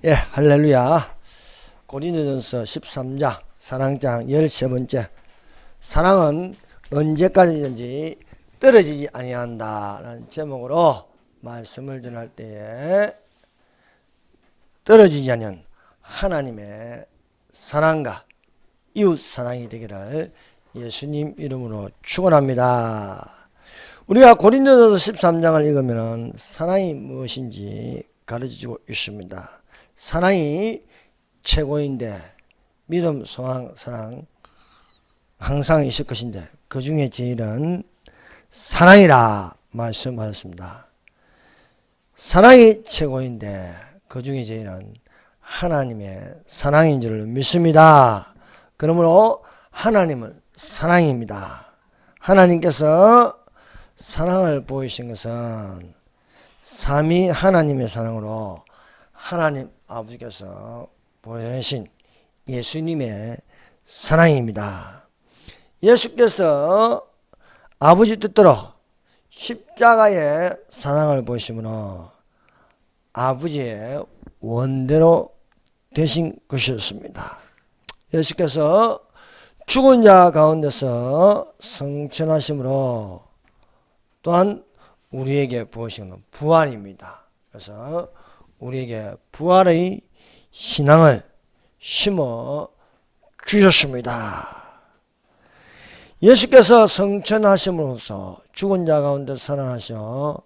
예, 할렐루야. 고린도전서 13장 사랑장 13번째. 사랑은 언제까지든지 떨어지지 아니한다 라는 제목으로 말씀을 전할 때에 떨어지지 않는 하나님의 사랑과 이웃 사랑이 되기를 예수님 이름으로 축원합니다. 우리가 고린도전서 13장을 읽으면 사랑이 무엇인지 가르쳐주고 있습니다. 사랑이 최고인데 믿음, 소망, 사랑 항상 있을 것인데 그 중에 제일은 사랑이라 말씀하셨습니다. 사랑이 최고인데 그 중에 제일은 하나님의 사랑인 줄 믿습니다. 그러므로 하나님은 사랑입니다. 하나님께서 사랑을 보이신 것은 삼위 하나님의 사랑으로 하나님 아버지께서 보내신 예수님의 사랑입니다. 예수께서 아버지 뜻대로 십자가의 사랑을 보시므로 아버지의 원대로 되신 것이었습니다. 예수께서 죽은 자 가운데서 성천하심으로 또한 우리에게 보시는 부활입니다. 그래서 우리에게 부활의 신앙을 심어 주셨습니다. 예수께서 성천하심으로써 죽은 자 가운데 살아나셔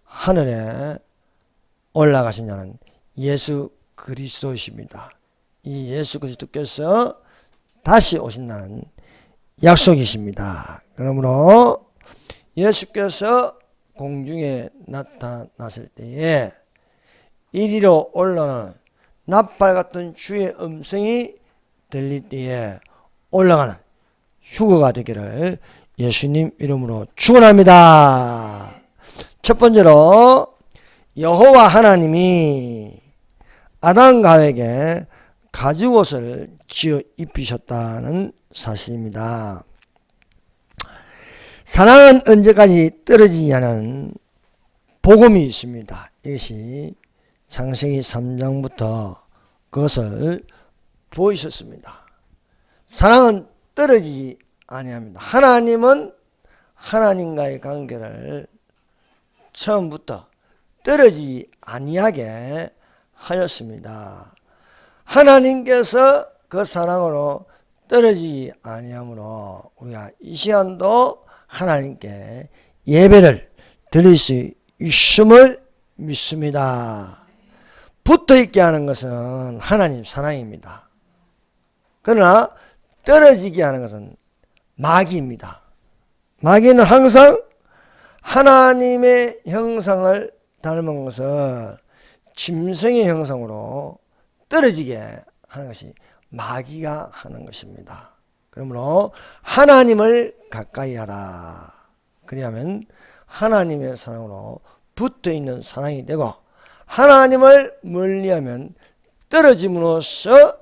하늘에 올라가신 자는 예수 그리스도이십니다. 이 예수 그리스도께서 다시 오신다는 약속이십니다. 그러므로 예수께서 공중에 나타났을 때에 이리로 올라오는 나팔 같은 주의 음성이 들릴 때에 올라가는 휴거가 되기를 예수님 이름으로 축원합니다. 첫 번째로 여호와 하나님이 아담과 하와에게 가죽옷을 지어 입히셨다는 사실입니다. 사랑은 언제까지 떨어지지 않은 복음이 있습니다. 이것이 창세기 3장부터 그것을 보이셨습니다. 사랑은 떨어지지 아니합니다. 하나님은 하나님과의 관계를 처음부터 떨어지지 아니하게 하였습니다. 하나님께서 그 사랑으로 떨어지지 아니하므로 우리가 이 시간도 하나님께 예배를 드릴 수 있음을 믿습니다. 붙어있게 하는 것은 하나님 사랑입니다. 그러나 떨어지게 하는 것은 마귀입니다. 마귀는 항상 하나님의 형상을 닮은 것을 짐승의 형상으로 떨어지게 하는 것이 마귀가 하는 것입니다. 그러므로 하나님을 가까이 하라. 그리하면 하나님의 사랑으로 붙어있는 사랑이 되고 하나님을 멀리하면 떨어짐으로써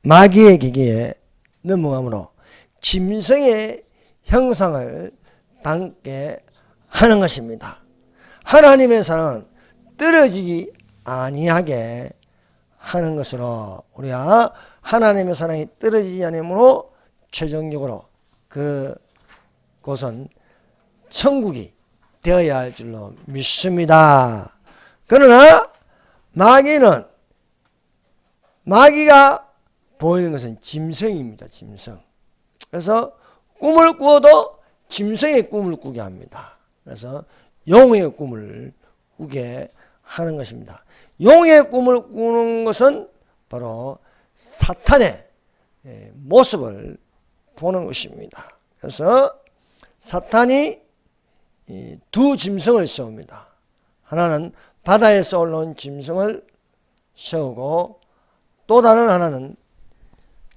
마귀의 기계에 넘어가므로 짐승의 형상을 담게 하는 것입니다. 하나님의 사랑은 떨어지지 아니하게 하는 것으로 우리가 하나님의 사랑이 떨어지지 않으므로 최종적으로 그곳은 천국이 되어야 할 줄로 믿습니다. 그러나 마귀가 보이는 것은 짐승입니다. 짐승. 그래서 꿈을 꾸어도 짐승의 꿈을 꾸게 합니다. 그래서 용의 꿈을 꾸게 하는 것입니다. 용의 꿈을 꾸는 것은 바로 사탄의 모습을 보는 것입니다. 그래서 사탄이 두 짐승을 세웁니다. 하나는 바다에서 올라온 짐승을 세우고 또 다른 하나는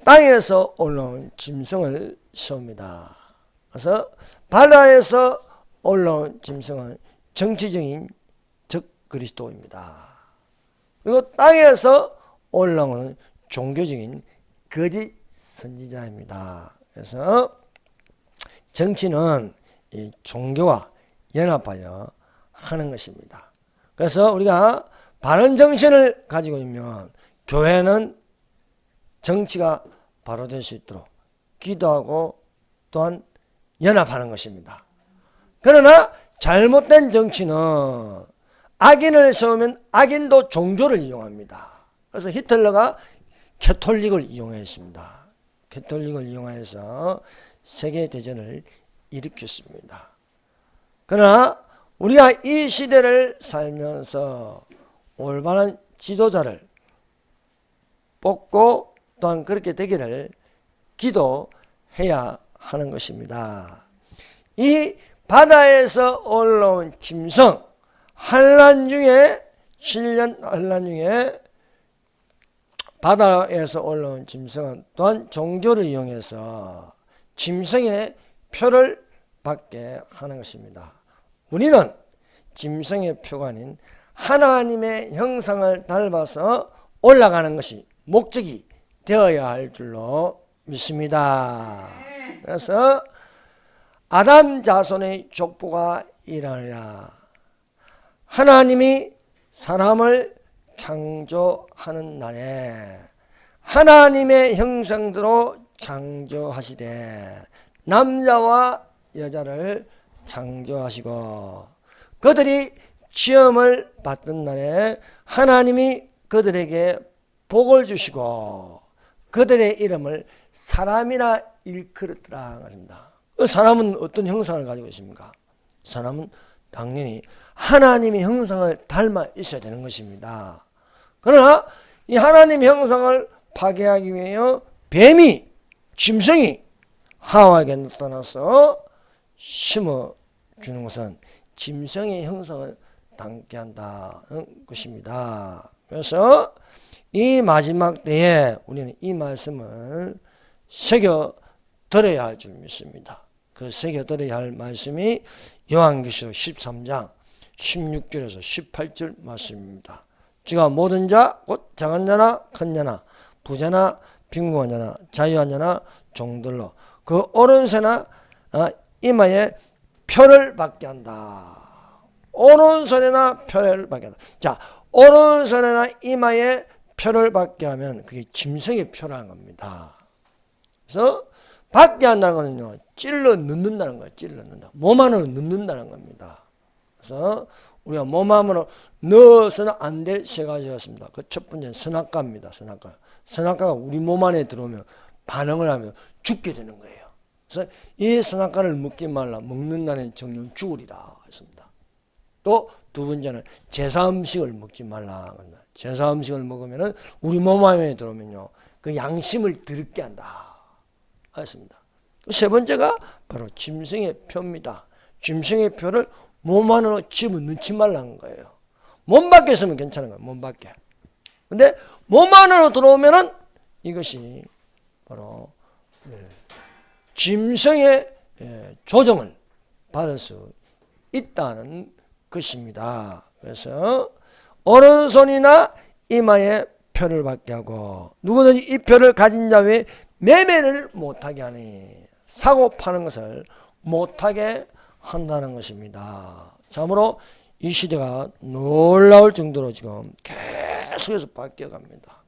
땅에서 올라온 짐승을 세웁니다. 그래서 바다에서 올라온 짐승은 정치적인 적 그리스도입니다. 그리고 땅에서 올라오는 종교적인 거짓 선지자입니다. 그래서 정치는 이 종교와 연합하여 하는 것입니다. 그래서 우리가 바른 정신을 가지고 있으면 교회는 정치가 바로 될 수 있도록 기도하고 또한 연합하는 것입니다. 그러나 잘못된 정치는 악인을 세우면 악인도 종교를 이용합니다. 그래서 히틀러가 캐톨릭을 이용했습니다. 캐톨릭을 이용해서 세계대전을 일으켰습니다. 그러나 우리가 이 시대를 살면서 올바른 지도자를 뽑고 또한 그렇게 되기를 기도해야 하는 것입니다. 이 바다에서 올라온 짐승, 환란 중에 7년 환란 중에 바다에서 올라온 짐승은 또한 종교를 이용해서 짐승의 표를 받게 하는 것입니다. 우리는 짐승의 표가 아닌 하나님의 형상을 닮아서 올라가는 것이 목적이 되어야 할 줄로 믿습니다. 그래서 아담 자손의 족보가 일어나리라. 하나님이 사람을 창조하는 날에 하나님의 형상대로 창조하시되 남자와 여자를 창조하시고 그들이 시험을 받던 날에 하나님이 그들에게 복을 주시고 그들의 이름을 사람이라 일컬었더라 하십니다. 사람은 어떤 형상을 가지고 있습니까? 사람은 당연히 하나님의 형상을 닮아 있어야 되는 것입니다. 그러나 이 하나님의 형상을 파괴하기 위하여 뱀이, 짐승이 하와에게 나타나서 심어주는 것은 짐승의 형상을 닮게 한다는 것입니다. 그래서 이 마지막 때에 우리는 이 말씀을 새겨 들어야 할 줄 믿습니다. 그 새겨 들어야 할 말씀이 요한계시록 13장 16절에서 18절 말씀입니다. 주가 모든 자 곧 작은 자나 큰 자나 부자나 빈곤한 자나 자유한 자나 종들로 그 오른손이나 이마에 표를 받게 한다. 오른손이나 표를 받게 한다. 자, 오른손이나 이마에 표를 받게 하면 그게 짐승의 표라는 겁니다. 그래서 받게 한다는 것은요, 찔러 넣는다는 거예요. 찔러 넣는다. 몸 안으로 넣는다는 겁니다. 그래서 우리가 몸 안으로 넣어서는 안 될 세 가지가 있습니다. 그 첫 번째는 선악과입니다. 선악과. 선악과가 우리 몸 안에 들어오면 반응을 하면 죽게 되는 거예요. 그래서 이 선악과를 먹지 말라. 먹는 날엔 정령 죽으리라 했습니다. 또 두 번째는 제사 음식을 먹지 말라. 제사 음식을 먹으면은 우리 몸 안에 들어오면요, 그 양심을 더럽게 한다 했습니다. 세 번째가 바로 짐승의 표입니다. 짐승의 표를 몸 안으로 집어넣지 말라는 거예요. 몸 밖에 있으면 괜찮은 거예요. 몸 밖에. 근데 몸 안으로 들어오면은 이것이 바로 짐승의 조정을 받을 수 있다는 것입니다. 그래서 오른손이나 이마에 표를 받게 하고 누구든지 이 표를 가진 자 외에 매매를 못하게 하니 사고 파는 것을 못하게 한다는 것입니다. 참으로 이 시대가 놀라울 정도로 지금 계속해서 바뀌어갑니다.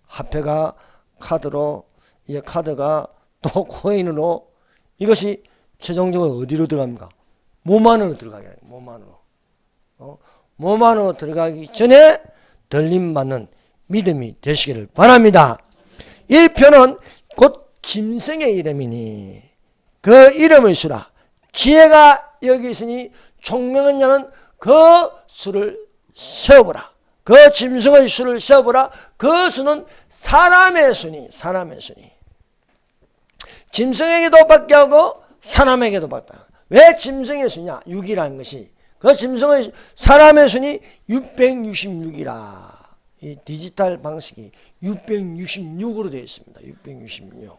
화폐가 카드로, 이제 카드가 또 코인으로, 이것이 최종적으로 어디로 들어갑니까? 몸 안으로 들어가게 해요. 몸 안으로. 몸 안으로 들어가기 전에 들림받는 믿음이 되시기를 바랍니다. 이 표는 곧 짐승의 이름이니 그 이름을 쓰라. 지혜가 여기 있으니 총명한 자는 그 수를 세어보라. 그 짐승의 수를 세어보라. 그 수는 사람의 수니, 사람의 수니. 짐승에게도 받게 하고 사람에게도 받다. 왜 짐승의 수냐? 6이라는 것이. 그 짐승의 사람의 수니 666이라. 이 디지털 방식이 666으로 되어 있습니다. 666.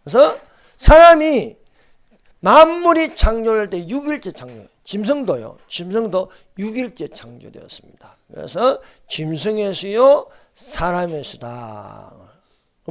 그래서 사람이 만물이 창조될 때 6일째 창조. 짐승도요. 짐승도 6일째 창조되었습니다. 그래서 짐승의 수요, 사람의 수다.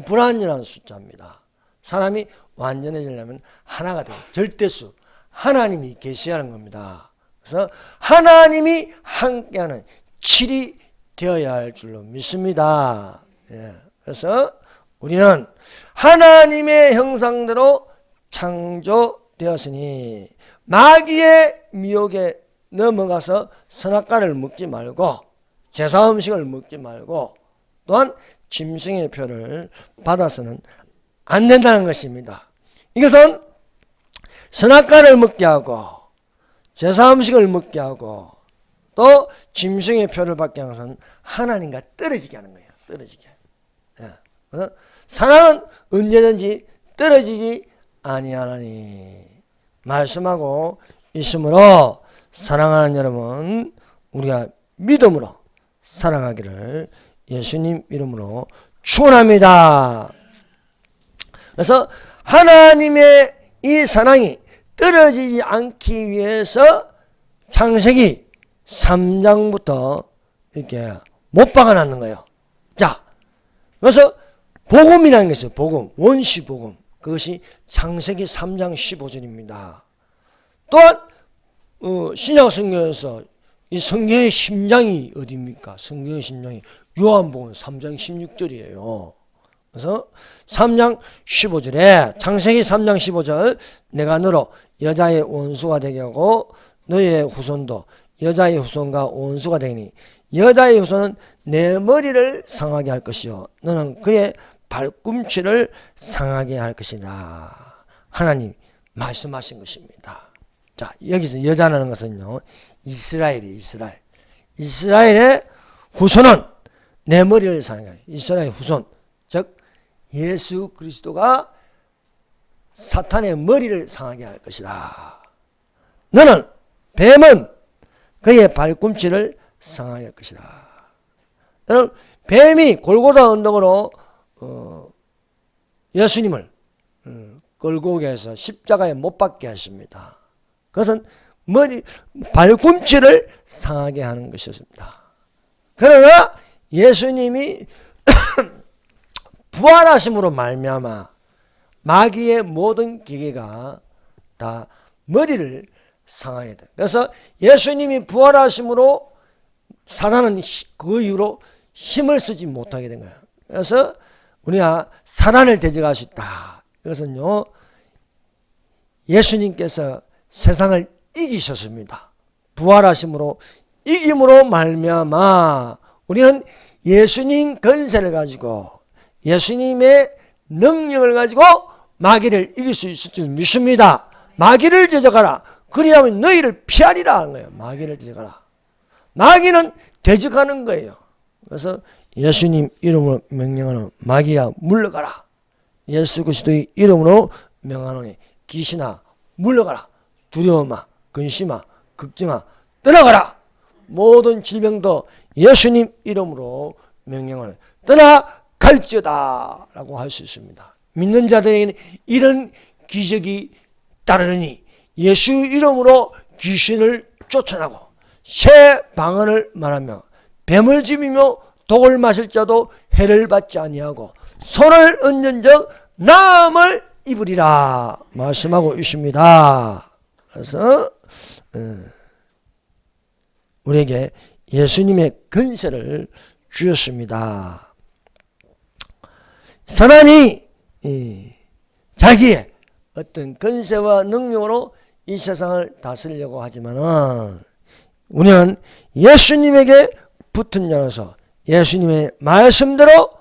불완전한 숫자입니다. 사람이 완전해지려면 하나가 돼요. 절대수. 하나님이 계시하는 겁니다. 그래서 하나님이 함께하는 칠이 되어야 할 줄로 믿습니다. 예. 그래서 우리는 하나님의 형상대로 창조되었으니 마귀의 미혹에 넘어가서 선악과를 먹지 말고 제사 음식을 먹지 말고 또한 짐승의 표를 받아서는 안 된다는 것입니다. 이것은 선악과를 먹게 하고 제사 음식을 먹게 하고 또 짐승의 표를 받게 하는 것은 하나님과 떨어지게 하는 거예요. 떨어지게. 사랑은 언제든지 떨어지지 아니하나니 말씀하고 있으므로 사랑하는 여러분, 우리가 믿음으로 살아가기를 예수님 이름으로 축원합니다. 그래서 하나님의 이 사랑이 떨어지지 않기 위해서 창세기 3장부터 이렇게 못 박아놨는 거예요. 자, 그래서 복음이라는 게 있어요. 복음, 원시 복음. 그것이 창세기 3장 15절입니다. 또한 신약 성경에서 이 성경의 심장이 어디입니까? 성경의 심장이 요한복음 3장 16절이에요. 그래서 3장 15절에 창세기 3장 15절 내가 너로 여자의 원수가 되게 하고 너의 후손도 여자의 후손과 원수가 되니 여자의 후손은 내 머리를 상하게 할 것이요 너는 그의 발꿈치를 상하게 할 것이다. 하나님 말씀하신 것입니다. 자, 여기서 여자라는 것은요 이스라엘이 이스라엘의 후손은 내 머리를 상하게 할 이스라엘 후손 즉 예수 그리스도가 사탄의 머리를 상하게 할 것이다. 너는 뱀은 그의 발꿈치를 상하게 할 것이다. 너는 뱀이 골고다 언덕으로 예수님을 끌고 오게 해서 십자가에 못 박게 하십니다. 그것은 발꿈치를 상하게 하는 것이었습니다. 그러나 예수님이 부활하심으로 말미암아 마귀의 모든 기계가 다 머리를 상하게 돼. 그래서 예수님이 부활하심으로 사단은 그 이후로 힘을 쓰지 못하게 된 거예요. 그래서 우리가 사단을 대적할 수 있다. 이것은요 예수님께서 세상을 이기셨습니다. 부활하심으로 이김으로 말미암아 우리는 예수님 권세를 가지고 예수님의 능력을 가지고 마귀를 이길 수 있을 줄 믿습니다. 마귀를 대적하라. 그리하면 너희를 피하리라 하는 거예요. 마귀를 대적하라. 마귀는 대적하는 거예요. 그래서 예수님 이름으로 명령하는 마귀야 물러가라. 예수 그리스도의 이름으로 명하노니 귀신아 물러가라. 두려워마 근심아 걱정아 떠나가라. 모든 질병도 예수님 이름으로 명령하는 떠나갈지어다 라고 할 수 있습니다. 믿는 자들에게는 이런 기적이 따르니 예수 이름으로 귀신을 쫓아나고 새 방언을 말하며 뱀을 집이며 독을 마실 자도 해를 받지 아니하고 손을 얹은 적 나음을 입으리라 말씀하고 있습니다. 그래서 우리에게 예수님의 권세를 주셨습니다. 사단이 자기의 어떤 권세와 능력으로 이 세상을 다스리려고 하지만은 우리는 예수님에게 붙은 자로서 예수님의 말씀대로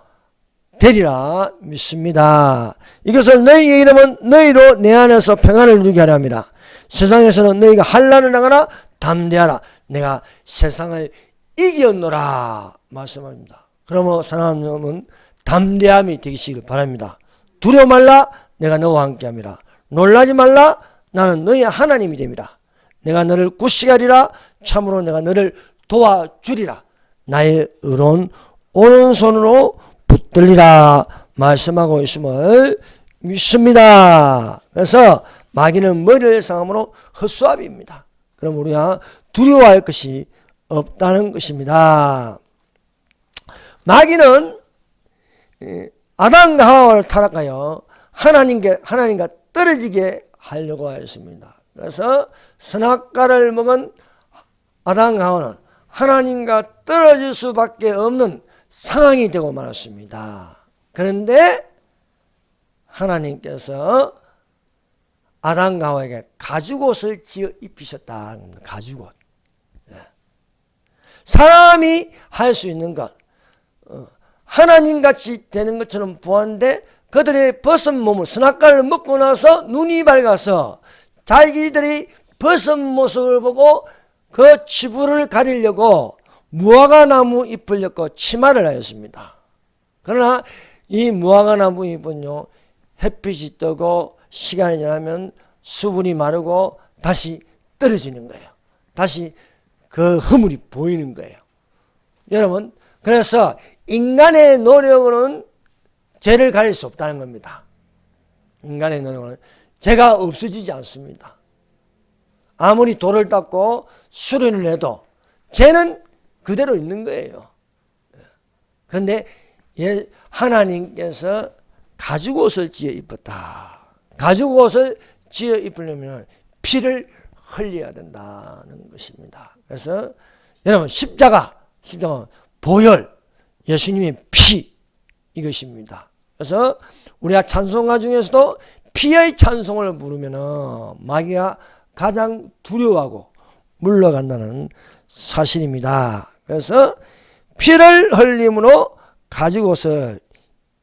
되리라 믿습니다. 이것을 너희에게 이르면 너희로 내 안에서 평안을 누리게 하려 합니다. 세상에서는 너희가 환난을 당하나 담대하라. 내가 세상을 이겼노라 말씀합니다. 그러므로 사랑하는 여러분 담대함이 되시길 바랍니다. 두려워 말라. 내가 너와 함께함이라. 놀라지 말라. 나는 너희 하나님이 됨이라. 내가 너를 굳시하리라. 참으로 내가 너를 도와주리라. 나의 의로운 오른손으로 붙들리라 말씀하고 있음을 믿습니다. 그래서 마귀는 머리를 상함으로 헛수압입니다. 그럼 우리가 두려워할 것이 없다는 것입니다. 마귀는 아담과 하와를 타락하여 하나님과 떨어지게 하려고 하였습니다. 그래서 선악과를 먹은 아담과 하와는 하나님과 떨어질 수밖에 없는 상황이 되고 말았습니다. 그런데 하나님께서 아담과 하와에게 가죽옷을 지어 입히셨다. 가죽옷. 사람이 할 수 있는 것, 하나님같이 되는 것처럼 보았는데 그들의 벗은 몸을 선악과를 먹고 나서 눈이 밝아서 자기들이 벗은 모습을 보고 그 치부를 가리려고 무화과 나무 잎을 엮고 치마를 하였습니다. 그러나 이 무화과 나무 잎은요, 햇빛이 뜨고 시간이 지나면 수분이 마르고 다시 떨어지는 거예요. 다시 그 허물이 보이는 거예요. 여러분, 그래서 인간의 노력으로는 죄를 가릴 수 없다는 겁니다. 인간의 노력으로는 죄가 없어지지 않습니다. 아무리 돌을 닦고 수련을 해도 죄는 그대로 있는 거예요. 그런데 하나님께서 가죽옷을 지어 입었다. 가죽옷을 지어 입으려면 피를 흘려야 된다는 것입니다. 그래서 여러분, 십자가는 보혈, 예수님의 피, 이것입니다. 그래서 우리가 찬송가 중에서도 피의 찬송을 부르면 마귀가 가장 두려워하고 물러간다는 사실입니다. 그래서 피를 흘림으로 가죽옷을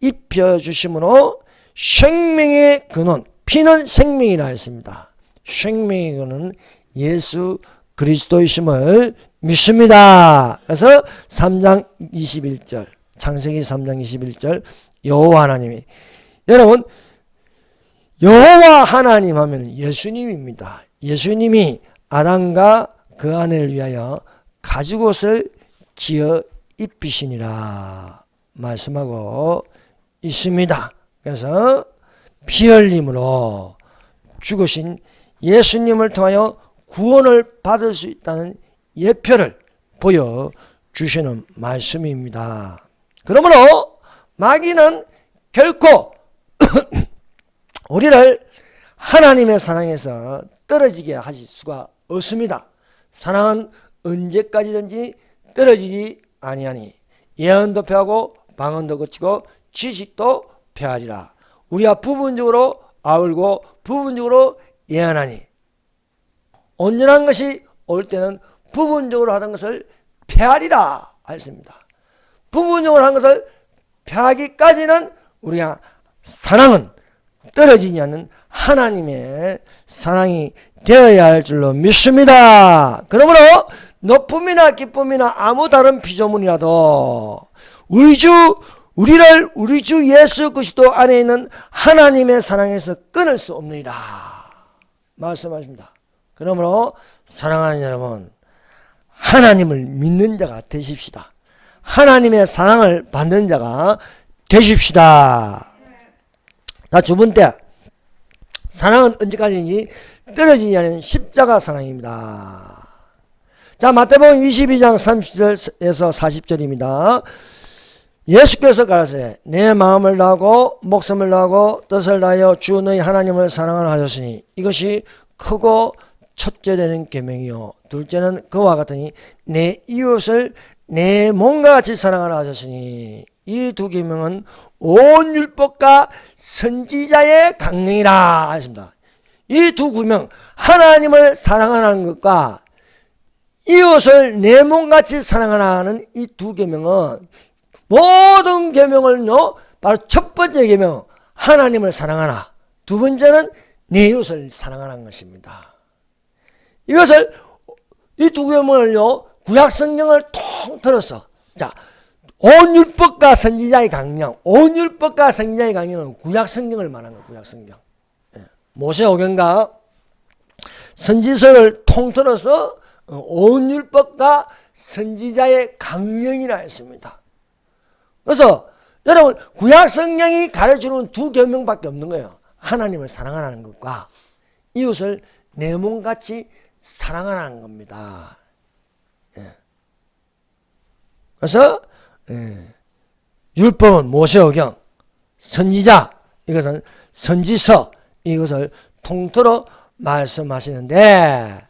입혀주심으로 생명의 근원, 피는 생명이라 했습니다. 생명의 근원은 예수 그리스도이심을 믿습니다. 그래서 3장 21절, 창세기 3장 21절, 여호와 하나님이, 여러분, 여호와 하나님 하면 예수님입니다. 예수님이 아담과 그 아내를 위하여 가죽옷을 지어 입히시니라 말씀하고 있습니다. 그래서 피 흘림으로 죽으신 예수님을 통하여 구원을 받을 수 있다는 예표를 보여주시는 말씀입니다. 그러므로 마귀는 결코 우리를 하나님의 사랑에서 떨어지게 하실 수가 없습니다. 사랑은 언제까지든지 떨어지지 아니하니 예언도 폐하고 방언도 거치고 지식도 폐하리라. 우리가 부분적으로 아울고 부분적으로 예언하니 온전한 것이 올 때는 부분적으로 하던 것을 폐하리라 하였습니다. 부분적으로 한 것을 폐하기까지는 우리가 사랑은 떨어지지 않는 하나님의 사랑이 되어야 할 줄로 믿습니다. 그러므로 높음이나 기쁨이나 아무 다른 피조물이라도 우리 주 예수 그리스도 안에 있는 하나님의 사랑에서 끊을 수 없느니라 말씀하십니다. 그러므로 사랑하는 여러분, 하나님을 믿는 자가 되십시다. 하나님의 사랑을 받는 자가 되십시다. 자, 두 번째, 사랑은 언제까지인지 떨어지지 않는 십자가 사랑입니다. 자, 마태복음 22장 30절에서 40절입니다. 예수께서 가라사대 내 마음을 다하고 목숨을 다하고 뜻을 다하여 주 너희 하나님을 사랑하라 하셨으니 이것이 크고 첫째 되는 계명이요 둘째는 그와 같으니 내 이웃을 내 몸과 같이 사랑하라 하셨으니 이 두 계명은 온 율법과 선지자의 강령이라 하십니다. 이 두 계명, 하나님을 사랑하라는 것과 이웃을 내 몸같이 사랑하라는 이 두 계명은 모든 계명을요, 바로 첫 번째 계명 하나님을 사랑하라, 두 번째는 내 이웃을 사랑하라는 것입니다. 이것을 이 두 계명을요, 구약 성경을 통틀어서, 자, 온 율법과 선지자의 강령, 온 율법과 선지자의 강령은 구약 성경을 말하는 거예요. 구약 성경. 모세오경과 선지서를 통틀어서 온 율법과 선지자의 강령이라 했습니다. 그래서 여러분, 구약 성경이 가르치는 두 계명밖에 없는 거예요. 하나님을 사랑하라는 것과 이웃을 내 몸같이 사랑하라는 겁니다. 그래서 율법은 모세오경, 선지자, 이것은 선지서, 이것을 통틀어 말씀하시는데,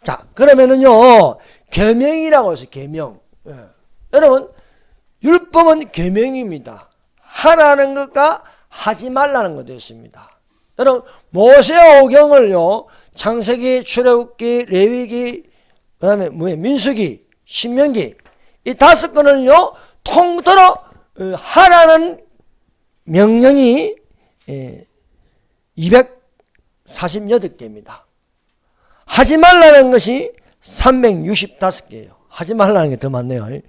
자, 그러면은요, 계명이라고 해서 계명. 예. 여러분, 율법은 계명입니다. 하라는 것과 하지 말라는 것도 있습니다. 여러분, 모세오경을요, 창세기, 출애굽기, 레위기, 그 다음에 민수기, 신명기, 이 5권을요, 통틀어 하라는 명령이 248개입니다. 하지 말라는 것이 365개예요. 하지 말라는 게 더 많네요. 예.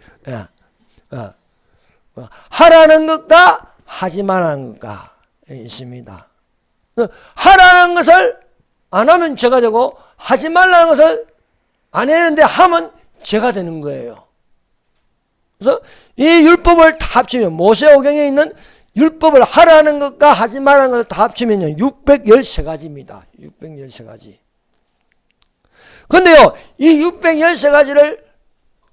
하라는 것과 하지 말라는 것과 있습니다. 하라는 것을 안 하면 죄가 되고 하지 말라는 것을 안 했는데 하면 죄가 되는 거예요. 그래서 이 율법을 다 합치면 모세오경에 있는 율법을 하라는 것과 하지 말라는 것을 다 합치면요 613가지입니다. 613가지. 근데요 이 613가지를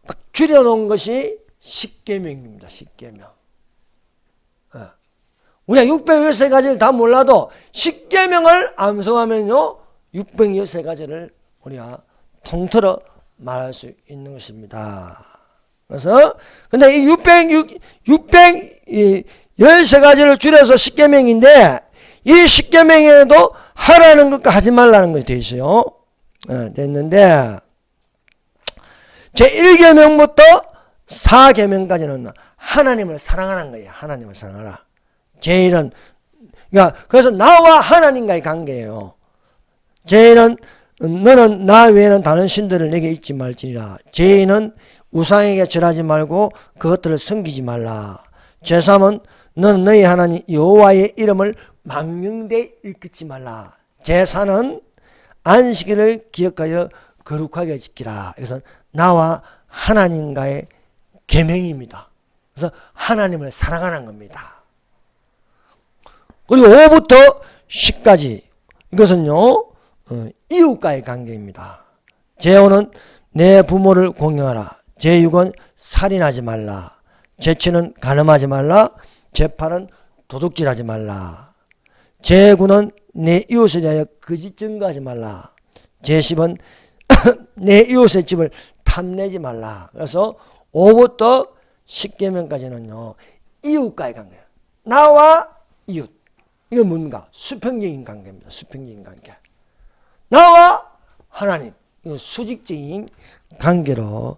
딱 줄여놓은 것이 십계명입니다. 십계명. 우리가 613가지를 다 몰라도 십계명을 암송하면요 613가지를 우리가 통틀어 말할 수 있는 것입니다. 그래서 근데 이 613가지를 줄여서 십계명인데 이 십계명에도 하라는 것과 하지 말라는 것이 되어 있어요. 됐는데 제1계명부터 4계명까지는 하나님을 사랑하는 거예요. 하나님을 사랑하라. 제1은 그러니까 그래서 나와 하나님과의 관계예요. 제1은 너는 나 외에는 다른 신들을 내게 잊지 말지니라. 제2는 우상에게 절하지 말고 그것들을 섬기지 말라. 제3은 너는 너희 하나님 여호와의 이름을 망령되이 일컫지 말라. 제4는 안식일을 기억하여 거룩하게 지키라. 이것은 나와 하나님과의 계명입니다. 그래서 하나님을 사랑하는 겁니다. 그리고 5부터 10까지 이것은요 이웃과의 관계입니다. 제5는 내 부모를 공경하라. 제6은 살인하지 말라. 제7은 간음하지 말라. 제8은 도둑질하지 말라. 제9는 내 이웃에 대하여 거짓 증거하지 말라. 제10은 내 이웃의 집을 탐내지 말라. 그래서 5부터 10계명까지는요 이웃과의 관계예요. 나와 이웃. 이건 뭔가? 수평적인 관계입니다. 수평적인 관계. 나와 하나님. 이건 수직적인 관계로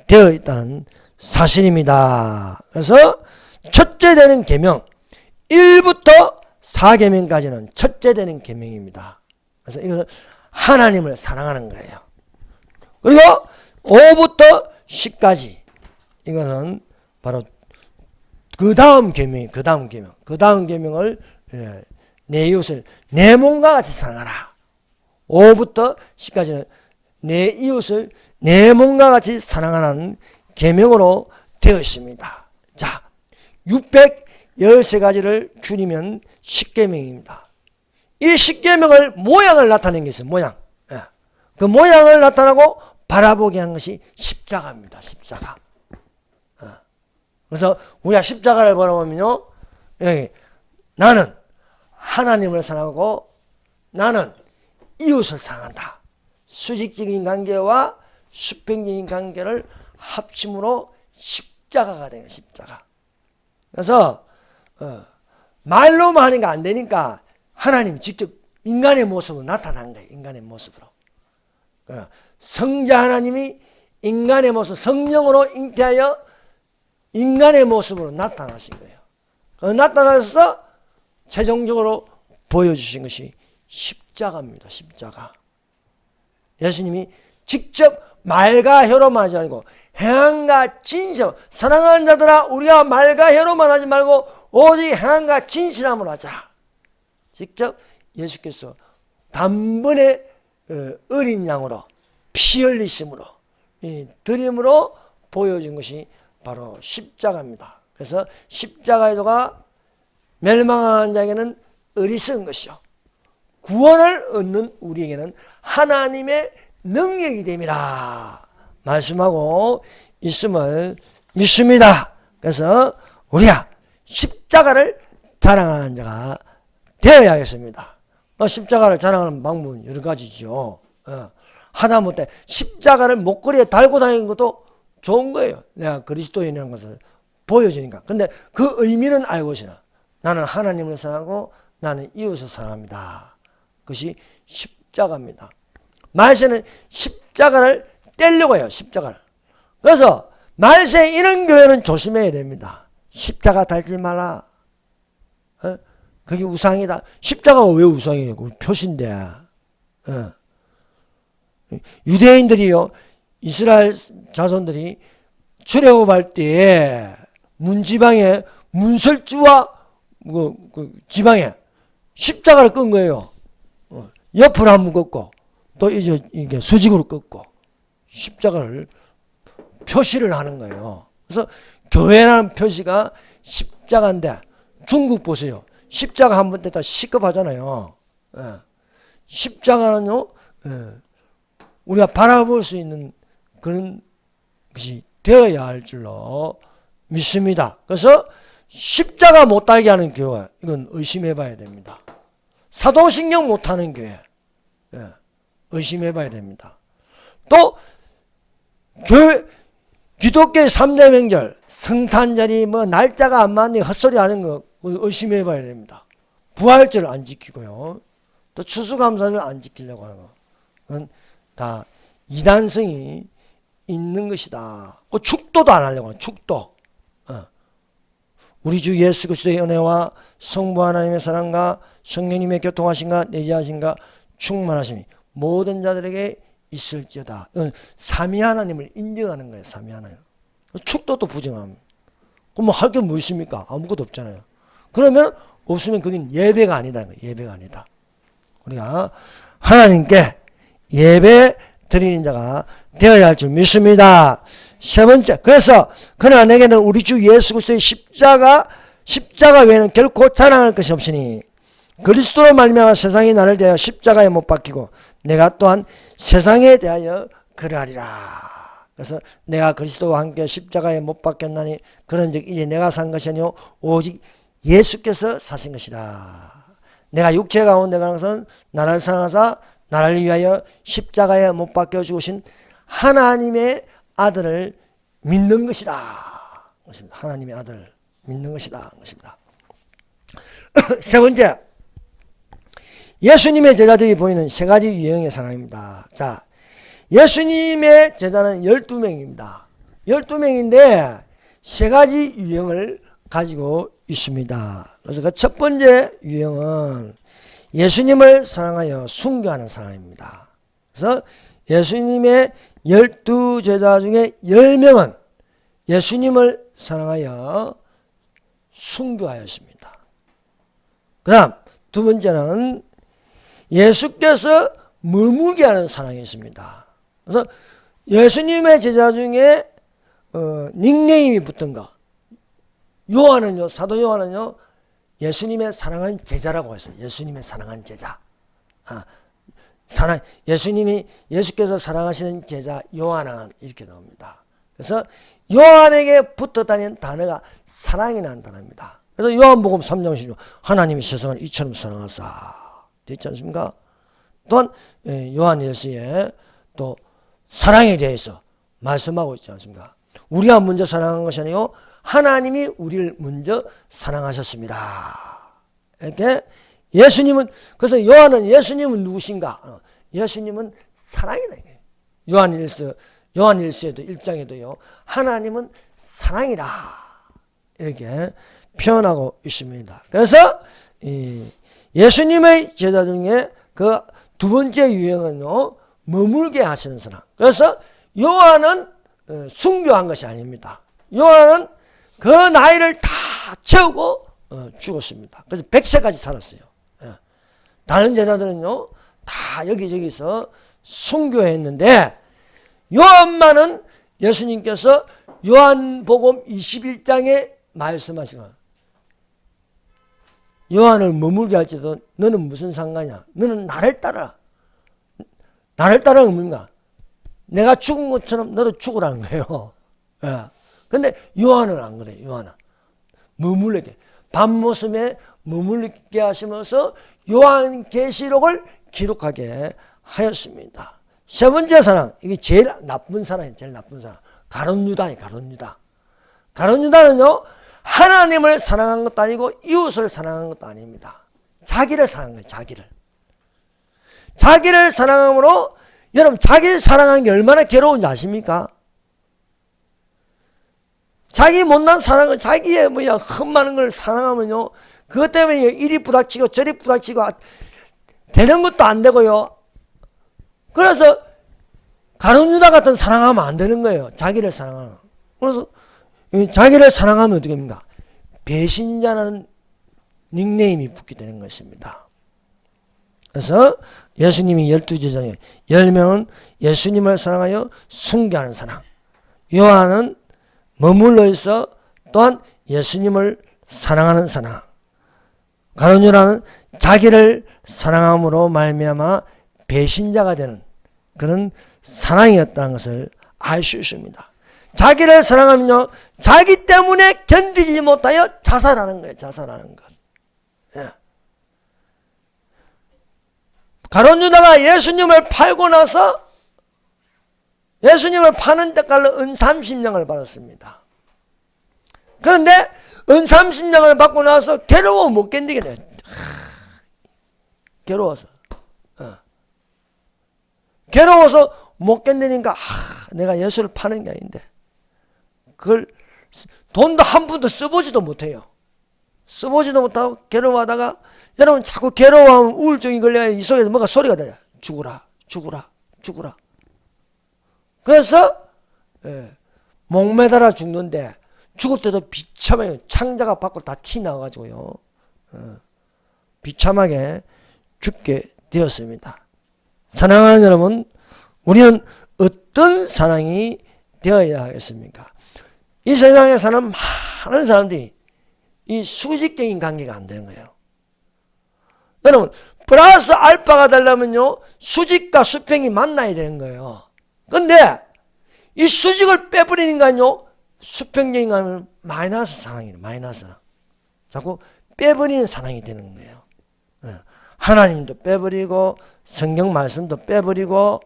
되어 있다는 사실입니다. 그래서 첫째 되는 계명 1부터 4계명까지는 첫째 되는 계명입니다. 그래서 이것은 하나님을 사랑하는 거예요. 그리고 5부터 10까지 이것은 바로 그 다음 계명이 그 다음 계명을 내 이웃을 내 몸과 같이 사랑하라. 5부터 10까지는 내 이웃을 내 몸과 같이 사랑하는 계명으로 되어 있습니다. 자, 613가지를 줄이면 10계명입니다. 이 10계명을 모양을 나타낸 게 있어요. 모양. 그 모양을 나타나고 바라보게 한 것이 십자가입니다. 십자가. 그래서 우리가 십자가를 바라보면요, 나는 하나님을 사랑하고 나는 이웃을 사랑한다. 수직적인 관계와 수평적인 관계를 합침으로 십자가가 되는 십자가. 그래서 말로만 하니까 안 되니까 하나님 직접 인간의 모습으로 나타난 거예요. 인간의 모습으로. 성자 하나님이 인간의 모습, 성령으로 잉태하여 인간의 모습으로 나타나신 거예요. 나타나서 최종적으로 보여주신 것이 십자가입니다. 십자가. 예수님이 직접 말과 혀로만 하지 말고 행함과 진실, 사랑하는 자들아 우리가 말과 혀로만 하지 말고 오직 행함과 진실함으로 하자. 직접 예수께서 단번에 어린 양으로 피 흘리심으로 드림으로 보여준 것이 바로 십자가입니다. 그래서 십자가의 도가 멸망한 자에게는 어리석은 것이요 구원을 얻는 우리에게는 하나님의 능력이 됨이라 말씀하고 있음을 믿습니다. 그래서 우리가 십자가를 자랑하는 자가 되어야겠습니다. 십자가를 자랑하는 방법은 여러 가지죠. 하다못해 십자가를 목걸이에 달고 다니는 것도 좋은 거예요. 내가 그리스도인이라는 것을 보여주니까. 근데 그 의미는 알고 있으나 나는 하나님을 사랑하고 나는 이웃을 사랑합니다. 그것이 십자가입니다. 말세는 십자가를 떼려고 해요. 십자가를. 그래서 말세 이런 교회는 조심해야 됩니다. 십자가 달지 마라. 그게 우상이다. 십자가가 왜 우상이에요? 그 표시인데. 유대인들이요, 이스라엘 자손들이 출애굽할 때에 문지방에 문설주와 그 지방에 십자가를 끈 거예요. 옆으로 한번 꺾고 또 이제 이게 수직으로 꺾고 십자가를 표시를 하는 거예요. 그래서 교회라는 표시가 십자가인데 중국 보세요. 십자가 한번 뗐다 시급하잖아요. 십자가는요, 우리가 바라볼 수 있는 그런 것이 되어야 할 줄로 믿습니다. 그래서 십자가 못 달게 하는 교회, 이건 의심해 봐야 됩니다. 사도신경 못하는 교회, 의심해 봐야 됩니다. 또 교회, 기독교의 3대 명절, 성탄절이 뭐 날짜가 안 맞는 헛소리 하는 거 의심해 봐야 됩니다. 부활절 안 지키고요. 또 추수감사절 안 지키려고 하는 거. 그건 다 이단성이 있는 것이다. 그 축도도 안 하려고 하는 축도. 우리 주 예수 그리스도의 은혜와 성부 하나님의 사랑과 성령님의 교통하심과 내재하심과 충만하심이 모든 자들에게 있을지어다. 이건 삼위 하나님을 인정하는 거예요. 삼위 하나님. 축도도 부정합니다. 그럼 뭐 할 게 뭐 있습니까? 아무것도 없잖아요. 그러면 없으면 그건 예배가 아니다는 거예요. 예배가 아니다. 우리가 하나님께 예배 드리는 자가 되어야 할 줄 믿습니다. 세 번째, 그래서 그러나 내게는 우리 주 예수 그리스도의 십자가 외에는 결코 자랑할 것이 없으니 그리스도로 말미암아 세상이 나를 대하여 십자가에 못 박히고 내가 또한 세상에 대하여 그러하리라. 그래서 내가 그리스도와 함께 십자가에 못 박혔나니 그런즉 이제 내가 산 것이 아니요 오직 예수께서 사신 것이라. 내가 육체 가운데 가는 것은 나를 사랑하사 나를 위하여 십자가에 못 박혀 죽으신 하나님의 아들을 믿는 것이다. 하나님의 아들을 믿는 것이다. 세 번째, 예수님의 제자들이 보이는 세 가지 유형의 사람입니다. 자, 예수님의 제자는 12명입니다. 12명인데 세 가지 유형을 가지고 있습니다. 그래서 그 첫 번째 유형은 예수님을 사랑하여 순교하는 사람입니다. 그래서 예수님의 12제자 중에 10명은 예수님을 사랑하여 순교하였습니다. 그 다음 두 번째는 예수께서 머물게 하는 사랑이 있습니다. 그래서 예수님의 제자 중에 닉네임이 붙은 거, 요한은요, 사도 요한은요, 예수님의 사랑한 제자라고 했어요. 예수님의 사랑한 제자. 예수께서 사랑하시는 제자 요한은 이렇게 나옵니다. 그래서 요한에게 붙어 다니는 단어가 사랑이라는 단어입니다. 그래서 요한복음 3장 16절 하나님이 세상을 이처럼 사랑하사 됐지 않습니까? 또한 요한 1서에 또 사랑에 대해서 말씀하고 있지 않습니까? 우리가 먼저 사랑한 것이 아니요 하나님이 우리를 먼저 사랑하셨습니다. 이렇게 예수님은, 그래서 요한은 예수님은 누구신가? 예수님은 사랑이다. 요한 1서에도 1장에도요 하나님은 사랑이라 이렇게 표현하고 있습니다. 그래서 예수님의 제자 중에 그 두 번째 유형은요 머물게 하시는 사람. 그래서 요한은 순교한 것이 아닙니다. 요한은 그 나이를 다 채우고 죽었습니다. 그래서 100세까지 살았어요. 다른 제자들은요 다 여기저기서 순교했는데 요한만은 예수님께서 요한복음 21장에 말씀하신 거, 요한을 머물게 할지도 너는 무슨 상관이야? 너는 나를 따라. 나를 따라는 뭔가? 내가 죽은 것처럼 너도 죽으라는 거예요. 근데 요한은 안 그래. 요한은 머물게, 밤모섬에 머물게 하시면서 요한계시록을 기록하게 하였습니다. 세 번째 사랑, 이게 제일 나쁜 사랑이에요. 제일 나쁜 사랑. 가룟유다니, 가룟유다. 가룟유다는요, 하나님을 사랑한 것도 아니고 이웃을 사랑한 것도 아닙니다. 자기를 사랑한 거예요. 자기를 사랑함으로, 여러분 자기를 사랑하는 게 얼마나 괴로운지 아십니까? 자기 못난 사랑을, 자기의 흠많은 걸 사랑하면요, 그것 때문에 이리 부닥치고 저리 부닥치고 되는 것도 안 되고요. 그래서 가룟유다 같은 사랑하면 안 되는 거예요. 자기를 사랑하는. 그래서 자기를 사랑하면 어떻게 됩니까? 배신자라는 닉네임이 붙게 되는 것입니다. 그래서 예수님이 12제자에 10명은 예수님을 사랑하여 숭배하는 사랑, 요한은 머물러 있어 또한 예수님을 사랑하는 사랑, 가룟유다는 자기를 사랑함으로 말미암아 배신자가 되는 그런 사랑이었다는 것을 알 수 있습니다. 자기를 사랑하면요, 자기 때문에 견디지 못하여 자살하는 거예요. 자살하는 것. 예. 가룟유다가 예수님을 팔고 나서 예수님을 파는 데깔로 은 30냥을 받았습니다. 그런데 은 30냥을 받고 나서 괴로워 못 견디게 돼요. 괴로워서. 괴로워서 못 견디니까 내가 예수를 파는 게 아닌데 그걸 돈도 한 푼도 써보지도 못해요. 써보지도 못하고 괴로워하다가, 여러분 자꾸 괴로워하면 우울증이 걸려야 이 속에서 뭔가 소리가 나요. 죽으라, 죽으라, 죽으라. 그래서 목매달아 죽는데 죽을 때도 비참해요. 창자가 밖으로 다 튀나와가지고요. 비참하게 죽게 되었습니다. 사랑하는 여러분, 우리는 어떤 사랑이 되어야 하겠습니까? 이 세상에 사는 많은 사람들이 이 수직적인 관계가 안 되는 거예요. 여러분, 플러스 알파가 되려면요, 수직과 수평이 만나야 되는 거예요. 근데 이 수직을 빼버리니까요, 수평적인 관계는 마이너스 사랑이에요. 마이너스 사랑. 자꾸 빼버리는 사랑이 되는 거예요. 하나님도 빼버리고 성경 말씀도 빼버리고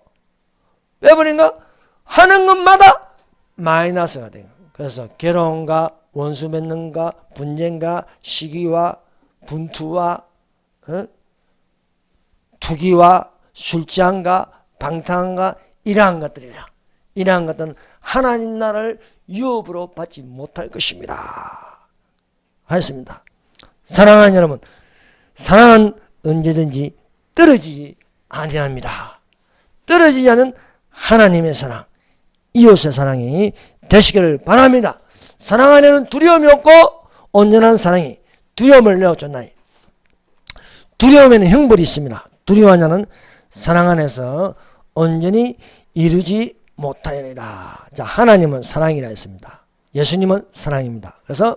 빼버린가 하는 것마다 마이너스가 돼요. 그래서 괴로움과 원수 맺는가 분쟁과 시기와 분투와 투기와 술취함과 방탕함과 이러한 것들이라. 이러한 것들은 하나님 나라를 유업으로 받지 못할 것입니다. 하였습니다. 사랑하는 여러분, 사랑은 언제든지 떨어지지 아니합니다. 떨어지지 않은 하나님의 사랑, 이웃의 사랑이 되시기를 바랍니다. 사랑 안에는 두려움이 없고 온전한 사랑이 두려움을 내어줬나니, 두려움에는 형벌이 있습니다. 두려워하는 자는 사랑 안에서 온전히 이루지 못하리라. 자, 하나님은 사랑이라 했습니다. 예수님은 사랑입니다. 그래서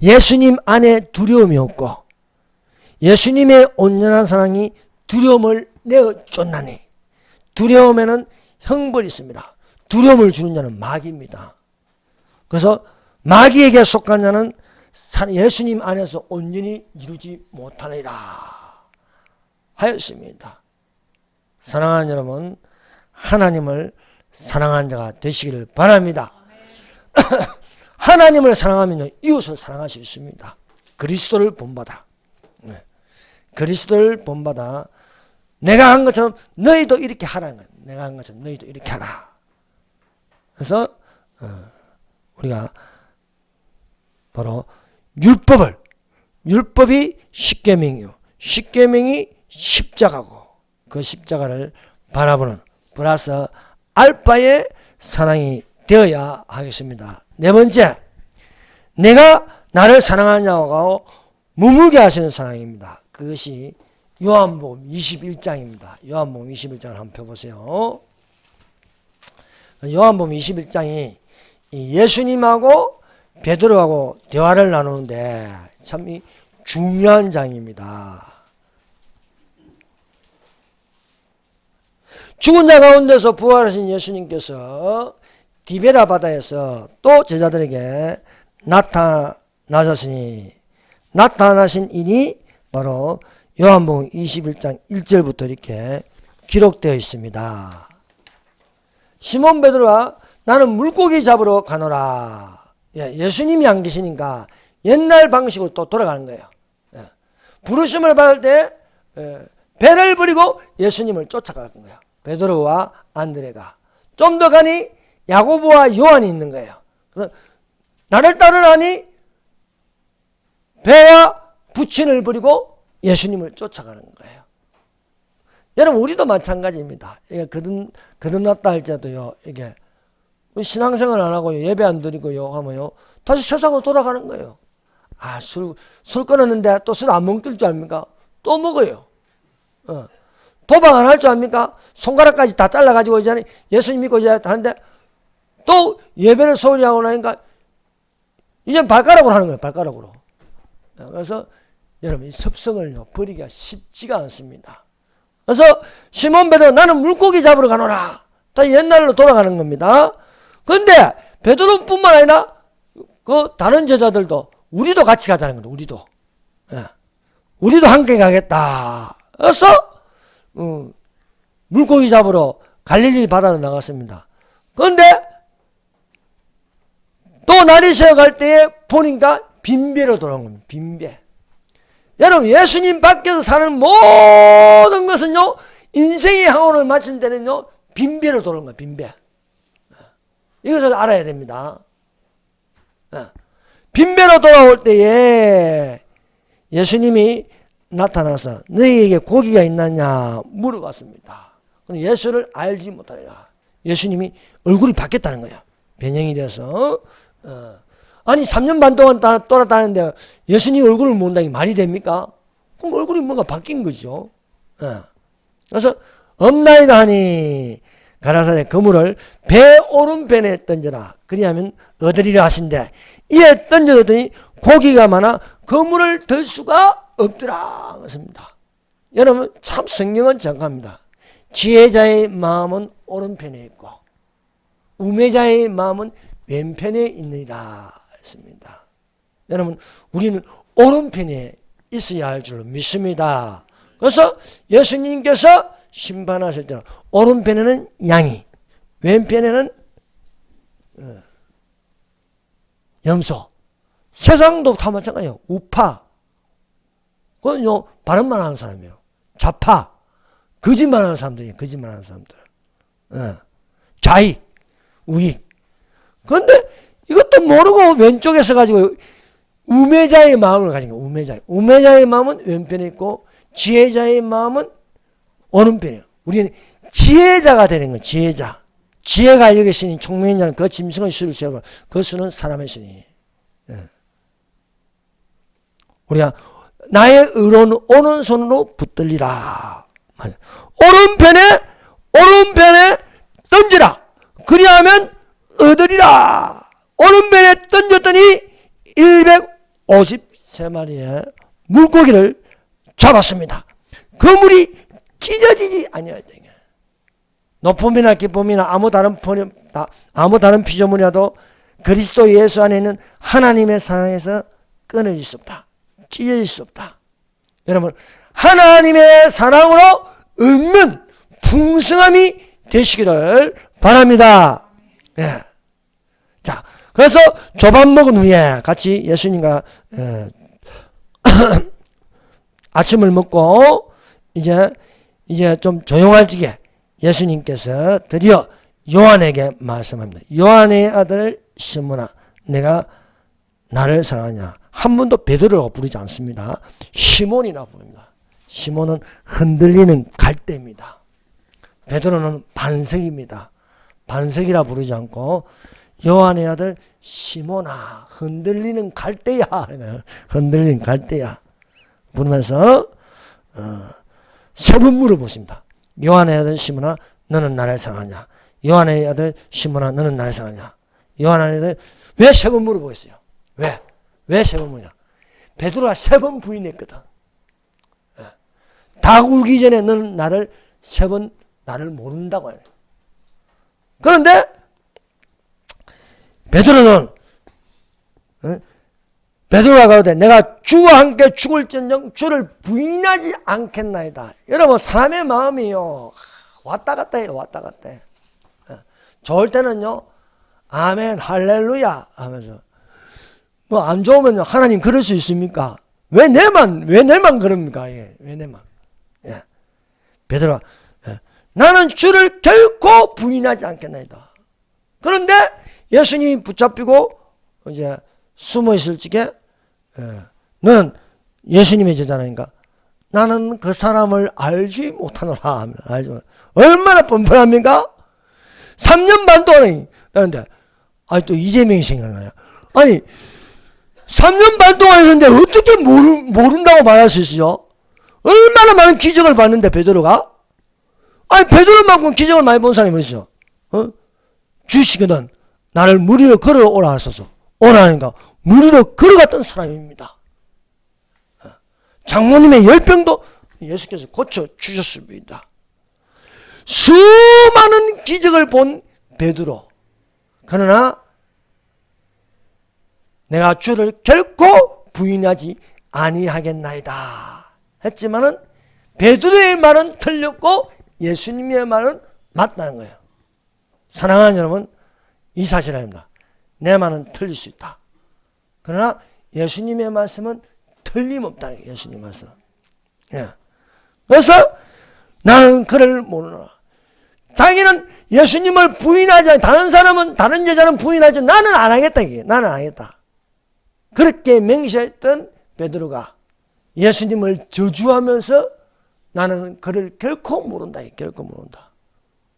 예수님 안에 두려움이 없고 예수님의 온전한 사랑이 두려움을 내어줬나니, 두려움에는 형벌이 있습니다. 두려움을 주는 자는 마귀입니다. 그래서 마귀에게 속한 자는 예수님 안에서 온전히 이루지 못하리라 하였습니다. 사랑하는 여러분, 하나님을 사랑하는 자가 되시기를 바랍니다. 하나님을 사랑하면 이웃을 사랑할 수 있습니다. 그리스도를 본받아. 그리스도를 본받아 내가 한 것처럼 너희도 이렇게 하라는 거예요. 내가 한 것처럼 너희도 이렇게 하라. 그래서 우리가 바로 율법이 십계명이요, 십계명이 십자가고 그 십자가를 바라보는 플러스 알파의 사랑이 되어야 하겠습니다. 네 번째, 내가 나를 사랑하냐고 머물게 하시는 사랑입니다. 그것이 요한복음 21장입니다. 요한복음 21장을 한번 펴보세요. 요한복음 21장이 예수님하고 베드로하고 대화를 나누는데 참 중요한 장입니다. 죽은 자 가운데서 부활하신 예수님께서 디베라 바다에서 또 제자들에게 나타나셨으니, 나타나신 인이 바로 요한복음 21장 1절부터 이렇게 기록되어 있습니다. 시몬 베드로가 나는 물고기 잡으러 가노라. 예수님이 안 계시니까 옛날 방식으로 또 돌아가는 거예요. 부르심을 받을 때 배를 버리고 예수님을 쫓아가는 거예요. 베드로와 안드레가. 좀 더 가니 야고보와 요한이 있는 거예요. 그래서 나를 따르라니 배와 부친을 버리고 예수님을 쫓아가는 거예요. 여러분, 우리도 마찬가지입니다. 이게 거듭났다 할지라도요, 이게 신앙생활 안 하고요, 예배 안 드리고요 하면요, 다시 세상으로 돌아가는 거예요. 아, 술 끊었는데 또 술 안 먹을 줄 압니까? 또 먹어요. 도박 안 할 줄 압니까? 손가락까지 다 잘라가지고 이제 예수님 믿고 이제 하는데 또 예배를 소홀히 하고 나니까 이제 발가락으로 하는 거예요. 발가락으로. 그래서 여러분, 이 습성을요, 버리기가 쉽지가 않습니다. 그래서 시몬 베드로 나는 물고기 잡으러 가노라. 다 옛날로 돌아가는 겁니다. 그런데 베드로뿐만 아니라 그 다른 제자들도 우리도 같이 가자는 겁니다. 우리도. 우리도 함께 가겠다. 그래서 물고기 잡으러 갈릴리 바다로 나갔습니다. 그런데 또 날이 새어갈 때에 보니까 빈배로 돌아온 겁니다. 빈배. 여러분, 예수님 밖에서 사는 모든 것은요, 인생의 항원을 맞출 때는요, 빈배로 돌아오는 거예요. 빈배. 이것을 알아야 됩니다. 빈배로 돌아올 때에 예수님이 나타나서 너희에게 고기가 있느냐 물어봤습니다. 예수를 알지 못하리라. 예수님이 얼굴이 바뀌었다는 거예요. 변형이 돼서. 아니 3년 반 동안 돌아다니는데 예수님 얼굴을 모른다는 게 말이 됩니까? 그럼 얼굴이 뭔가 바뀐 거죠. 그래서 없나이다 하니 가라사대 그물을 배 오른편에 던져라. 그리하면 얻으리라 하신대 이에 던져더니 고기가 많아 그물을 들 수가 없더라. 그렇습니다. 여러분, 참 성경은 정확합니다. 지혜자의 마음은 오른편에 있고 우매자의 마음은 왼편에 있느니라 했습니다. 여러분, 우리는 오른편에 있어야 할 줄로 믿습니다. 그래서 예수님께서 심판하실 때 오른편에는 양이, 왼편에는 염소. 세상도 다 마찬가지예요. 우파. 그건요, 바른말 하는 사람이에요. 좌파. 거짓말 하는 사람들이에요. 거짓말 하는 사람들. 좌익, 우익. 그런데 이것도 모르고 왼쪽에서 가지고 우매자의 마음을 가진 거예요. 우매자의 마음은 왼편에 있고 지혜자의 마음은 오른편이에요. 우리는 지혜자가 되는 거예요. 지혜자. 지혜가 여기 있으니 총명인 자는 그 짐승의 수를 세우고 그 수는 사람의 수니. 우리가 나의 의로는 오른손으로 붙들리라. 오른편에 던지라. 그리하면 얻으리라. 오른편에 던졌더니 153마리의 물고기를 잡았습니다. 그 물이 찢어지지 아니하였다. 높음이나 기쁨이나 아무 다른 피조물이라도 그리스도 예수 안에 있는 하나님의 사랑에서 끊어질 수 없다. 찢어질 수 없다. 여러분, 하나님의 사랑으로 얻는 풍성함이 되시기를 바랍니다. 예. 자, 그래서 조밥 먹은 후에 같이 예수님과 아침을 먹고 이제 좀 조용할 적에 예수님께서 드디어 요한에게 말씀합니다. 요한의 아들 시몬아, 내가 나를 사랑하냐? 한 번도 베드로라고 부르지 않습니다. 시몬이라고 부릅니다. 시몬은 흔들리는 갈대입니다. 베드로는 반석입니다. 반석이라 부르지 않고 요한의 아들 시몬아, 흔들리는 갈대야. 흔들리는 갈대야. 부르면서 세 번 물어보십니다. 요한의 아들 시몬아, 너는 나를 사랑하냐? 요한의 아들 시몬아, 너는 나를 사랑하냐? 요한의 아들, 왜 세 번 물어보겠어요? 왜 세 번 물냐? 베드로가 세 번 부인했거든. 다 울기 전에 너는 나를 세 번 나를 모른다고 해요. 그런데 베드로는 베드로가 가로되 내가 주와 함께 죽을지언정 주를 부인하지 않겠나이다. 여러분, 사람의 마음이요, 왔다 갔다 해요. 왔다 갔다 해. 좋을 때는요, 아멘, 할렐루야 하면서, 뭐 안 좋으면 하나님 그럴 수 있습니까? 왜 내만 그럽니까? 예, 왜 내만. 예. 베드로가, 예. 나는 주를 결코 부인하지 않겠나이다. 그런데 예수님이 붙잡히고 이제 숨어 있을 적에, 너는 예수님의 제자라니까 나는 그 사람을 알지 못하노라. 얼마나 뻔뻔합니까? 3년 반 동안에, 그런데, 또 이재명이 생각나요. 아니, 3년 반 동안 했는데 어떻게 모른다고 말할 수 있어요? 얼마나 많은 기적을 봤는데, 베드로가? 아니, 베드로만큼 기적을 많이 본 사람이 어딨어? 주시거든. 나를 물 위로 걸어오라 하소서. 오라니까, 물 위로 걸어갔던 사람입니다. 장모님의 열병도 예수께서 고쳐주셨습니다. 수많은 기적을 본 베드로. 그러나 내가 주를 결코 부인하지 아니하겠나이다 했지만은 베드로의 말은 틀렸고 예수님의 말은 맞다는 거예요. 사랑하는 여러분, 이 사실 아닙니다. 내 말은 틀릴 수 있다. 그러나 예수님의 말씀은 틀림없다는 거예요. 예수님 말씀. 예. 그래서 나는 그를 모르노라. 자기는 예수님을 부인하지 않아. 다른 제자는 부인하지. 나는 안 하겠다. 이게. 나는 안 하겠다. 그렇게 맹세했던 베드로가 예수님을 저주하면서 나는 그를 결코 모른다. 결코 모른다.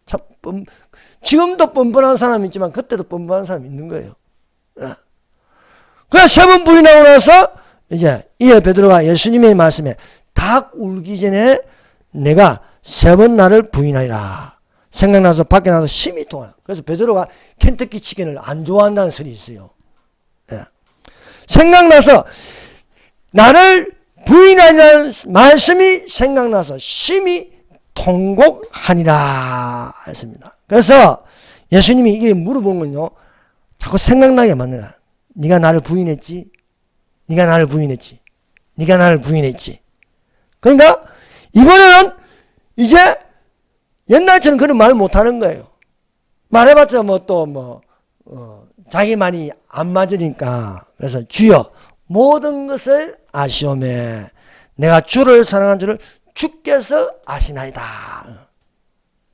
참, 지금도 뻔뻔한 사람이 있지만 그때도 뻔뻔한 사람이 있는 거예요. 그래서 3번 부인하고 나서 이제 이에 베드로가 예수님의 말씀에 닭 울기 전에 내가 3번 나를 부인하리라. 생각나서 밖에 나가서 심히 통화해요. 그래서 베드로가 켄터키 치킨을 안 좋아한다는 설이 있어요. 예. 생각나서 나를 부인하리라는 말씀이 생각나서 심히 통곡하니라 했습니다. 그래서 예수님이 이게 물어본 건요, 자꾸 생각나게 만드는 거야. 네가 나를 부인했지? 네가 나를 부인했지? 네가 나를 부인했지? 그러니까 이번에는 이제 옛날처럼 그런 말 못하는 거예요. 말해봤자 자기 말이 안 맞으니까. 그래서 주여 모든 것을 아시오매 내가 주를 사랑한 줄을 주께서 아시나이다.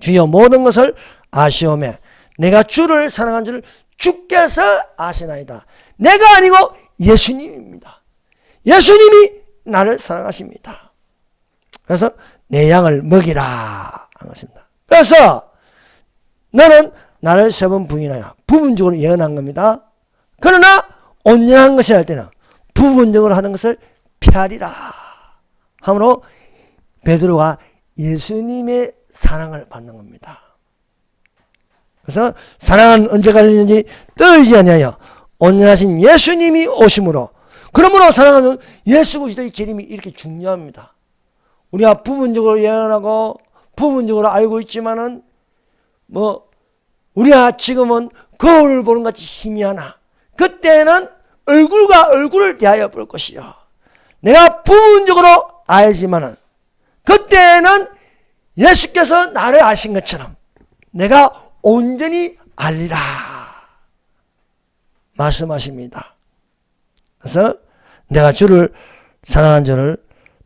주여 모든 것을 아시오매 내가 주를 사랑한 줄을 주께서 아시나이다. 내가 아니고 예수님입니다. 예수님이 나를 사랑하십니다. 그래서 내 양을 먹이라 한 것입니다. 그래서 너는 나를 3번 부인하라. 부분적으로 예언한 겁니다. 그러나 온전한 것을 할 때는 부분적으로 하는 것을 피하리라 함으로 베드로가 예수님의 사랑을 받는 겁니다. 그래서 사랑은 언제까지든지 떨어지지 아니하여 온전하신 예수님이 오심으로, 그러므로 사랑하는 예수 그리스도의 재림이 이렇게 중요합니다. 우리가 부분적으로 예언하고 부분적으로 알고 있지만은 우리가 지금은 거울을 보는 같이 희미하나 그때는 얼굴과 얼굴을 대하여 볼 것이요. 내가 부분적으로 알지만은 그때는 예수께서 나를 아신 것처럼 내가 온전히 알리라 말씀하십니다. 그래서 내가 주를 사랑한 줄을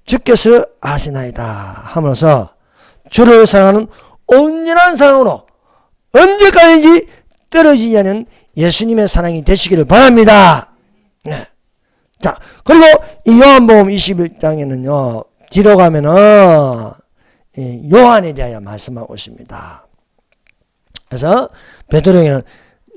주께서 아시나이다 하면서 주를 사랑하는 온전한 사랑으로 언제까지 떨어지지 않는 예수님의 사랑이 되시기를 바랍니다. 네. 자, 그리고 이 요한복음 21장에는요, 뒤로 가면은 요한에 대하여 말씀하고 있습니다. 그래서 베드로에게는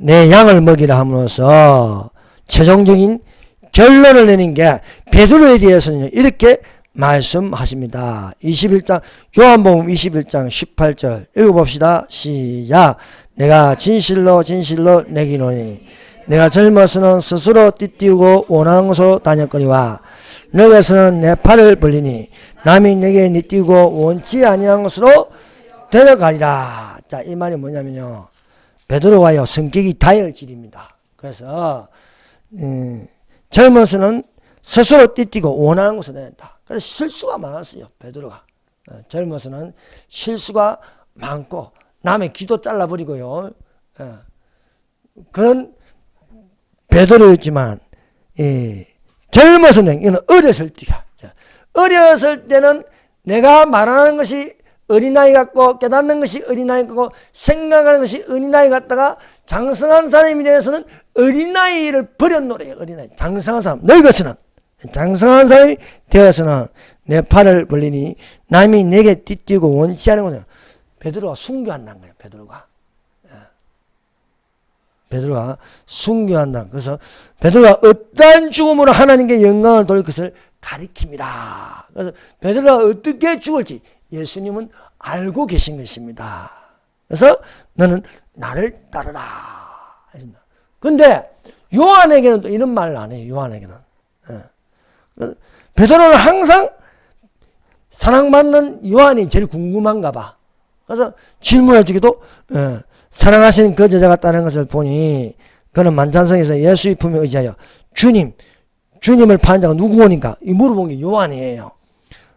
내 양을 먹이라 함으로써 최종적인 결론을 내는 게 베드로에 대해서는 이렇게 말씀하십니다. 21장 요한복음 21장 18절 읽어봅시다. 시작. 내가 진실로 진실로 내기노니 내가 젊어서는 스스로 띠띠우고 원하는 곳으로 다녔거니와 늙어서는 내 팔을 벌리니 남이 내게 띠띠우고 원치 아니한 곳으로 데려가리라. 자, 이 말이 뭐냐면요, 베드로가요 성격이 다혈질입니다. 그래서 젊어서는 스스로 띠띠고 원하는 곳으로 다녔다. 그래서 실수가 많았어요. 베드로가 젊어서는 실수가 많고 남의 귀도 잘라버리고요. 그런 베드로였지만 젊었을 때, 이건 어렸을 때야. 어렸을 때는 내가 말하는 것이 어린아이 같고 깨닫는 것이 어린아이 같고 생각하는 것이 어린아이 같다가 장성한 사람이 되어서는 어린아이를 버렸노래요. 어린아이. 장성한 사람. 늙어서는. 장성한 사람이 되어서는 내 팔을 벌리니 남이 내게 띠뛰고 원치 않은 거냐. 베드로가 순교한다는 거예요. 베드로가 순교한다. 그래서 베드로가 어떠한 죽음으로 하나님께 영광을 돌릴 것을 가리킵니다. 그래서 베드로가 어떻게 죽을지 예수님은 알고 계신 것입니다. 그래서 너는 나를 따르라. 근데 요한에게는 또 이런 말을 안 해요. 요한에게는. 베드로는 항상 사랑받는 요한이 제일 궁금한가 봐. 그래서 질문을 주기도 사랑하시는 그 제자 같다는 것을 보니 그는 만찬성에서 예수의 품에 의지하여 주님을 파는 자가 누구오니까 이 물어본 게 요한이에요.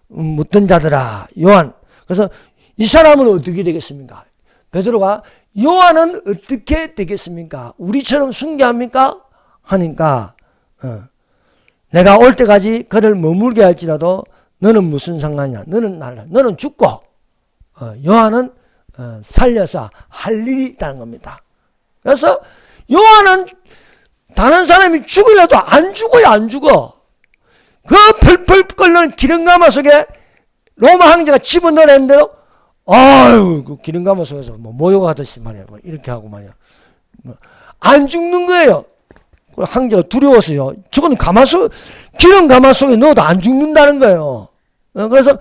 묻던 자들아 요한. 그래서 이 사람은 어떻게 되겠습니까? 베드로가 요한은 어떻게 되겠습니까? 우리처럼 순교합니까? 하니까 내가 올 때까지 그를 머물게 할지라도 너는 무슨 상관이냐? 너는 죽고 요한은 살려서 할 일이 있다는 겁니다. 그래서 요한은 다른 사람이 죽으려도 안 죽어요. 안 죽어. 그 펄펄 끓는 기름가마 속에 로마 황제가 집어넣어낸 대로 아유 그 기름가마 속에서 뭐 모욕하듯이 말이야. 뭐 이렇게 하고 말이야. 안 죽는 거예요. 그 황제가 두려워서요. 저건 기름가마 속에 넣어도 안 죽는다는 거예요. 그래서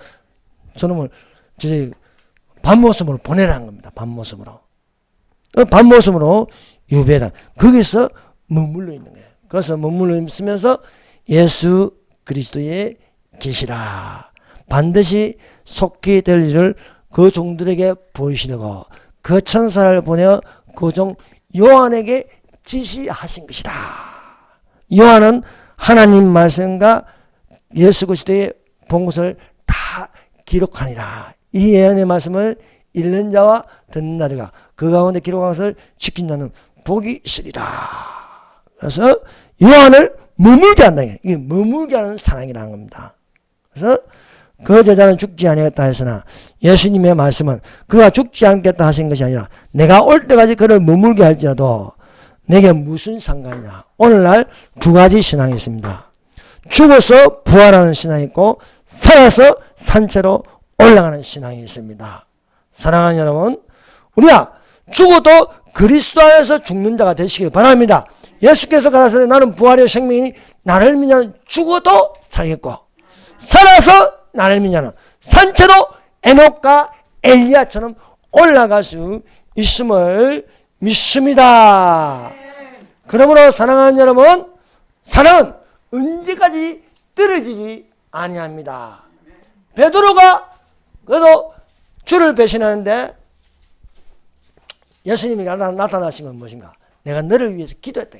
저놈을 밤모습으로 보내라는 겁니다. 밤모습으로 유배다. 거기서 머물러 있는 거예요. 그래서 머물러 있으면서 예수 그리스도에 계시라. 반드시 속히 될 일을 그 종들에게 보이시려고 그 천사를 보내어 그 종 요한에게 지시하신 것이다. 요한은 하나님 말씀과 예수 그리스도의 본 것을 다 기록하니라. 이 예언의 말씀을 읽는 자와 듣는 자가 그 가운데 기록한 것을 지킨 자는 복이 있으리라. 그래서 요한을 머물게 한다. 이게 머물게 하는 사랑이라는 겁니다. 그래서 그 제자는 죽지 아니하겠다 했으나 예수님의 말씀은 그가 죽지 않겠다 하신 것이 아니라 내가 올 때까지 그를 머물게 할지라도 내게 무슨 상관이냐. 오늘날 두 가지 신앙이 있습니다. 죽어서 부활하는 신앙이 있고 살아서 산채로 올라가는 신앙이 있습니다. 사랑하는 여러분, 우리가 죽어도 그리스도 안에서 죽는 자가 되시길 바랍니다. 예수께서 가라사대 나는 부활의 생명이니 나를 믿는 죽어도 살겠고 살아서 나를 믿는 산채로 에녹과 엘리야처럼 올라갈 수 있음을 믿습니다. 그러므로 사랑하는 여러분, 사랑은 언제까지 떨어지지 아니합니다. 베드로가 그래도 주를 배신하는데 예수님이 나타나시면 무엇인가? 내가 너를 위해서 기도했다.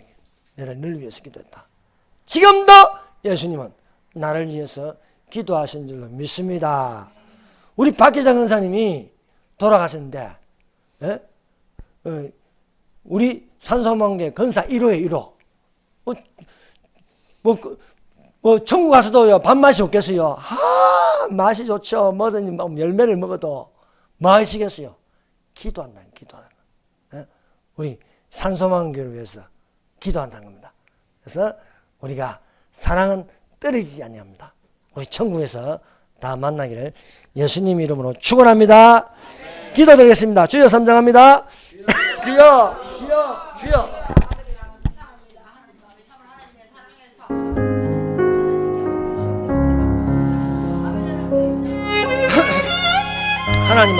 내가 너를 위해서 기도했다. 지금도 예수님은 나를 위해서 기도하신 줄로 믿습니다. 우리 박기장 권사님이 돌아가셨는데 우리 산소망계 권사 1호에 1호 천국 가서도요 밥맛이 없겠어요. 맛이 좋죠. 뭐든지 열매를 먹어도 맛이겠어요. 기도한다. 우리 산소망교를 위해서 기도한다는 겁니다. 그래서 우리가 사랑은 떨어지지 아니합니다. 우리 천국에서 다 만나기를 예수님 이름으로 축원합니다. 기도드리겠습니다. 주여 삼장합니다. 주여. 하나님